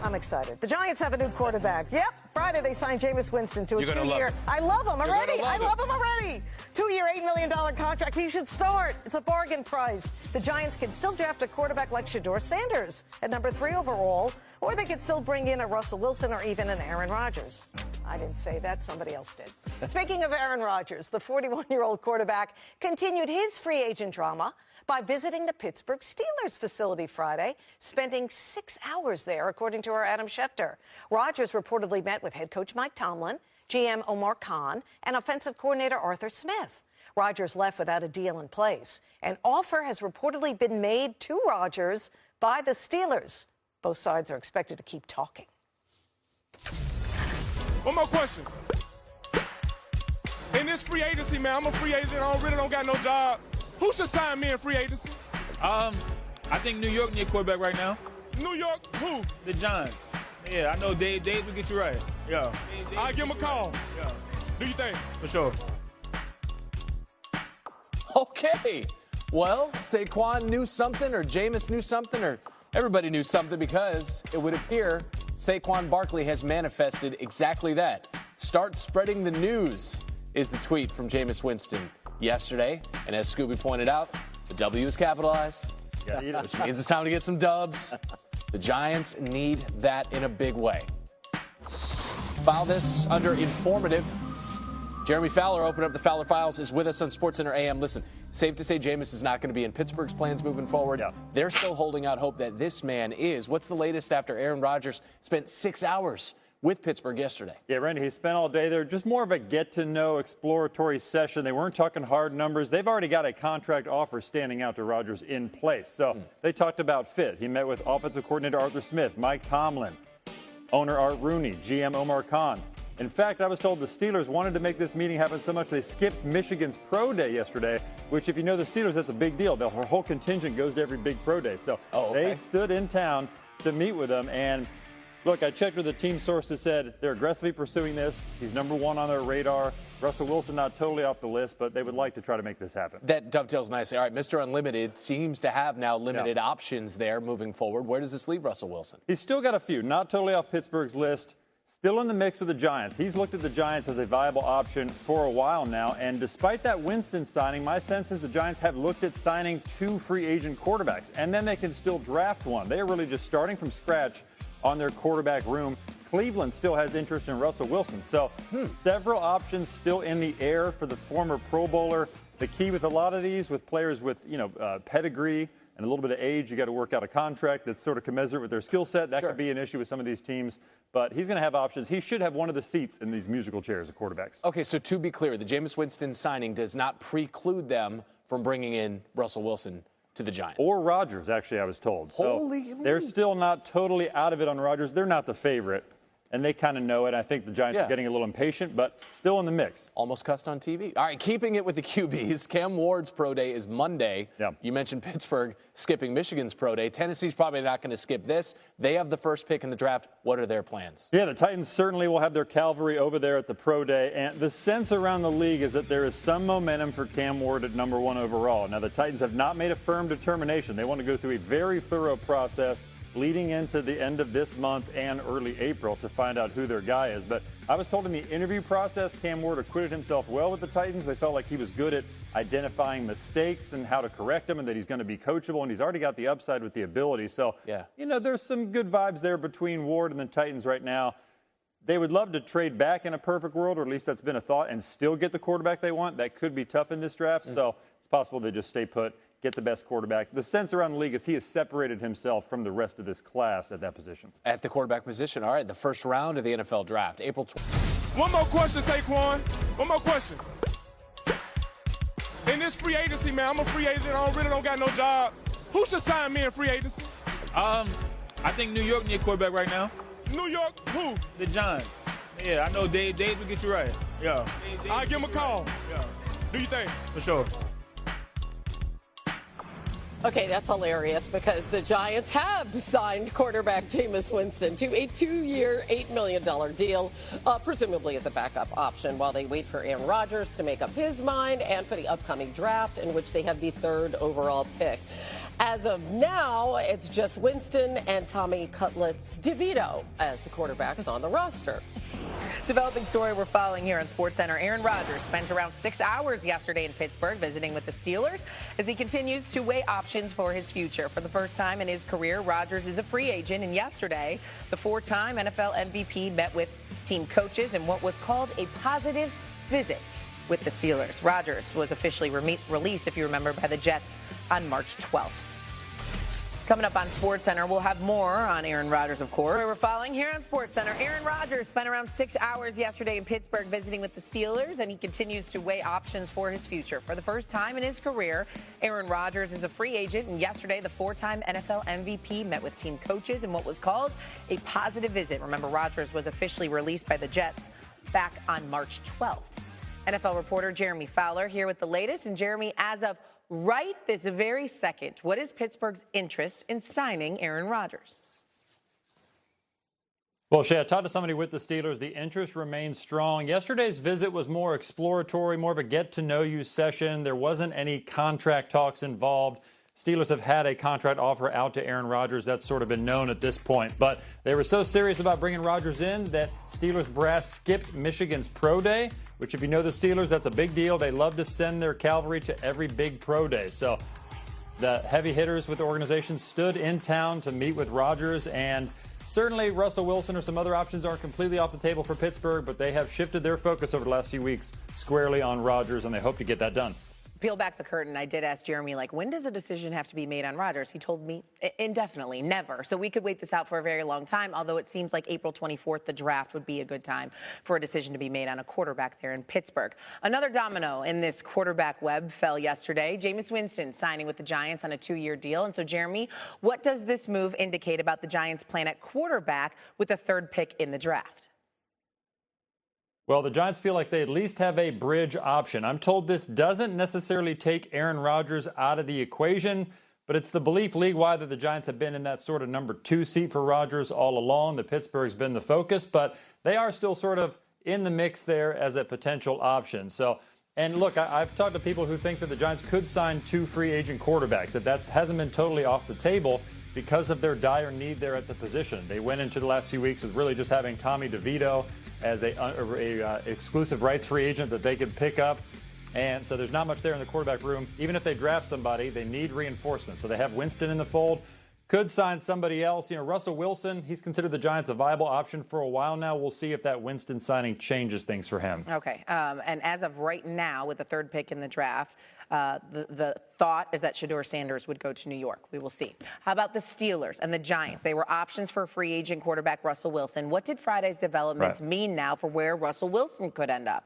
I'm excited. The Giants have a new quarterback. Yep, Friday they signed Jameis Winston to a 2-year. I love him already. I love him already. 2-year, $8 million contract. He should start. It's a bargain price. The Giants can still draft a quarterback like Shedeur Sanders at number 3 overall, or they could still bring in a Russell Wilson or even an Aaron Rodgers. I didn't say that. Somebody else did. Speaking of Aaron Rodgers, the 41-year-old quarterback continued his free agent drama by visiting the Pittsburgh Steelers facility Friday, spending 6 hours there, according to our Adam Schefter. Rodgers reportedly met with head coach Mike Tomlin, GM Omar Khan, and offensive coordinator Arthur Smith. Rodgers left without a deal in place. An offer has reportedly been made to Rodgers by the Steelers. Both sides are expected to keep talking. One more question. In this free agency, man, I'm a free agent. I really don't got no job. Who should sign me in free agency? I think New York need a quarterback right now. New York, who? The Giants. Yeah, I know Dave will get you right. Yeah. I'll give him a call. Yeah. Do you think? For sure. Okay. Well, Saquon knew something, or Jameis knew something, or everybody knew something, because it would appear Saquon Barkley has manifested exactly that. Start spreading the news is the tweet from Jameis Winston yesterday. And as Scooby pointed out, the W is capitalized, which means it's time to get some dubs. The Giants need that in a big way. File this under informative. Jeremy Fowler, open up the Fowler Files, is with us on SportsCenter AM. Listen, safe to say Jameis is not going to be in Pittsburgh's plans moving forward. Yeah. They're still holding out hope that this man is. What's the latest after Aaron Rodgers spent 6 hours with Pittsburgh yesterday? Yeah, Randy, he spent all day there. Just more of a get-to-know exploratory session. They weren't talking hard numbers. They've already got a contract offer standing out to Rodgers in place. So they talked about fit. He met with offensive coordinator Arthur Smith, Mike Tomlin, owner Art Rooney, GM Omar Khan. In fact, I was told the Steelers wanted to make this meeting happen so much they skipped Michigan's pro day yesterday, which, if you know the Steelers, that's a big deal. Their whole contingent goes to every big pro day. So they stood in town to meet with them. And look, I checked with the team sources, said they're aggressively pursuing this. He's number 1 on their radar. Russell Wilson not totally off the list, but they would like to try to make this happen. That dovetails nicely. All right, Mr. Unlimited seems to have now limited options there moving forward. Where does this leave Russell Wilson? He's still got a few, not totally off Pittsburgh's list. Still in the mix with the Giants. He's looked at the Giants as a viable option for a while now, and despite that Winston signing, my sense is the Giants have looked at signing 2 free agent quarterbacks, and then they can still draft one. They are really just starting from scratch on their quarterback room. Cleveland still has interest in Russell Wilson, so several options still in the air for the former Pro Bowler. The key with a lot of these, with players with pedigree and a little bit of age, you got to work out a contract that's sort of commensurate with their skill set. That could be an issue with some of these teams. But he's going to have options. He should have one of the seats in these musical chairs of quarterbacks. Okay, so to be clear, the Jameis Winston signing does not preclude them from bringing in Russell Wilson to the Giants. Or Rodgers, actually, I was told. So they're still not totally out of it on Rodgers. They're not the favorite, and they kind of know it. I think the Giants are getting a little impatient, but still in the mix. Almost cussed on TV. All right, keeping it with the QBs, Cam Ward's pro day is Monday. Yeah. You mentioned Pittsburgh skipping Michigan's pro day. Tennessee's probably not going to skip this. They have the first pick in the draft. What are their plans? Yeah, the Titans certainly will have their cavalry over there at the pro day, and the sense around the league is that there is some momentum for Cam Ward at number 1 overall. Now, the Titans have not made a firm determination. They want to go through a very thorough process leading into the end of this month and early April to find out who their guy is. But I was told in the interview process, Cam Ward acquitted himself well with the Titans. They felt like he was good at identifying mistakes and how to correct them, and that he's going to be coachable, and he's already got the upside with the ability. So, there's some good vibes there between Ward and the Titans right now. They would love to trade back in a perfect world, or at least that's been a thought, and still get the quarterback they want. That could be tough in this draft, so it's possible they just stay put, get the best quarterback. The sense around the league is he has separated himself from the rest of this class at that position. At the quarterback position, all right, the first round of the NFL draft, April 20th. One more question, Saquon. One more question. In this free agency, man, I'm a free agent. I really don't got no job. Who should sign me in free agency? I think New York need a quarterback right now. New York, who? The Giants. Yeah, I know Dave will get you right. Yeah. I'll give him a call. Yeah. Do you think? For sure. Okay, that's hilarious because the Giants have signed quarterback Jameis Winston to a 2-year, $8 million deal, presumably as a backup option while they wait for Aaron Rodgers to make up his mind and for the upcoming draft in which they have the 3rd overall pick. As of now, it's just Winston and Tommy Cutlets DeVito as the quarterbacks on the roster. Developing story we're following here on SportsCenter. Aaron Rodgers spent around 6 hours yesterday in Pittsburgh visiting with the Steelers as he continues to weigh options for his future. For the first time in his career, Rodgers is a free agent, and yesterday, the four-time NFL MVP met with team coaches in what was called a positive visit with the Steelers. Rodgers was officially released, if you remember, by the Jets on March 12th. Coming up on SportsCenter, we'll have more on Aaron Rodgers, of course. We're following here on SportsCenter. Aaron Rodgers spent around 6 hours yesterday in Pittsburgh visiting with the Steelers, and he continues to weigh options for his future. For the first time in his career, Aaron Rodgers is a free agent, and yesterday the four-time NFL MVP met with team coaches in what was called a positive visit. Remember, Rodgers was officially released by the Jets back on March 12th. NFL reporter Jeremy Fowler here with the latest. And Jeremy, as of right this very second, what is Pittsburgh's interest in signing Aaron Rodgers? Well, Shay, I talked to somebody with the Steelers. The interest remains strong. Yesterday's visit was more exploratory, more of a get-to-know-you session. There wasn't any contract talks involved. Steelers have had a contract offer out to Aaron Rodgers. That's sort of been known at this point. But they were so serious about bringing Rodgers in that Steelers brass skipped Michigan's pro day, which, if you know the Steelers, that's a big deal. They love to send their cavalry to every big pro day. So the heavy hitters with the organization stood in town to meet with Rodgers. And certainly Russell Wilson or some other options aren't completely off the table for Pittsburgh, but they have shifted their focus over the last few weeks squarely on Rodgers, and they hope to get that done. Peel back the curtain, I did ask Jeremy, when does a decision have to be made on Rodgers? He told me indefinitely, never. So we could wait this out for a very long time, although it seems like April 24th, the draft, would be a good time for a decision to be made on a quarterback there in Pittsburgh. Another domino in this quarterback web fell yesterday. Jameis Winston signing with the Giants on a 2-year deal. And so, Jeremy, what does this move indicate about the Giants' plan at quarterback with the third pick in the draft? Well, the Giants feel like they at least have a bridge option. I'm told this doesn't necessarily take Aaron Rodgers out of the equation, but it's the belief league-wide that the Giants have been in that sort of number 2 seat for Rodgers all along. The Pittsburgh's been the focus, but they are still sort of in the mix there as a potential option. So, and look, I've talked to people who think that the Giants could sign 2 free agent quarterbacks, that hasn't been totally off the table because of their dire need there at the position. They went into the last few weeks with really just having Tommy DeVito as a exclusive rights free agent that they could pick up. And so there's not much there in the quarterback room. Even if they draft somebody, they need reinforcement. So they have Winston in the fold. Could sign somebody else. Russell Wilson, he's considered the Giants a viable option for a while now. We'll see if that Winston signing changes things for him. Okay. And as of right now, with the third pick in the draft, the thought is that Shedeur Sanders would go to New York. We will see. How about the Steelers and the Giants? They were options for free agent quarterback Russell Wilson. What did Friday's developments mean now for where Russell Wilson could end up?